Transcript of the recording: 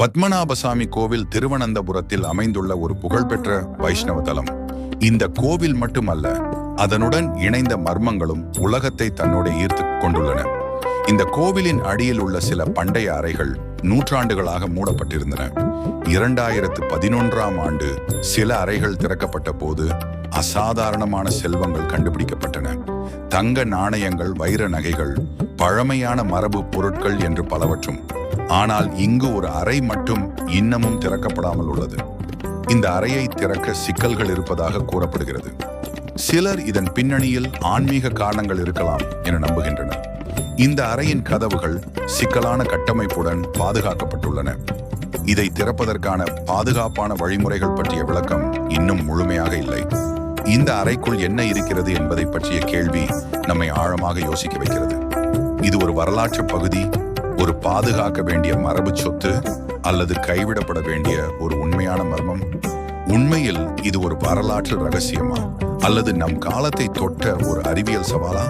பத்மநாபசாமி கோவில் திருவனந்தபுரத்தில் அமைந்துள்ள ஒரு புகழ்பெற்ற வைஷ்ணவ தலம். இந்த கோவில் மட்டுமல்ல, அதனுடன் இணைந்த மர்மங்களும் உலகத்தை தன்னோடு ஈர்த்து கொண்டுள்ளன. இந்த கோவிலின் அடியில் உள்ள சில பண்டைய அறைகள் நூற்றாண்டுகளாக மூடப்பட்டிருந்தன. 2011ஆம் ஆண்டு சில அறைகள் திறக்கப்பட்ட போது அசாதாரணமான செல்வங்கள் கண்டுபிடிக்கப்பட்டன. தங்க நாணயங்கள், வைர நகைகள், பழமையான மரபு பொருட்கள் என்று பலவற்றும். ஆனால் இங்கு ஒரு அறை மட்டும் இன்னமும் திறக்கப்படாமல் உள்ளது. இந்த அறையை திறக்க சிக்கல்கள் இருப்பதாக கூறப்படுகிறது. சிலர் இதன் பின்னணியில் ஆன்மீக காரணங்கள் இருக்கலாம் என நம்புகின்றனர். இந்த அறையின் கதவுகள் சிக்கலான கட்டமைப்புடன் பாதுகாக்கப்பட்டுள்ளன. இதை திறப்பதற்கான பாதுகாப்பான வழிமுறைகள் பற்றிய விளக்கம் இன்னும் முழுமையாக இல்லை. இந்த அறைக்குள் என்ன இருக்கிறது என்பதை பற்றிய கேள்வி நம்மை ஆழமாக யோசிக்க வைக்கிறது. இது ஒரு வரலாற்று பகுதி, ஒரு பாதுகாக்க வேண்டிய மரபு சொத்து, அல்லது கைவிடப்பட வேண்டிய ஒரு உண்மையான மர்மம்? உண்மையில் இது ஒரு வரலாற்று ரகசியமா, அல்லது நம் காலத்தை தொட்ட ஒரு அறிவியல் சவாலா?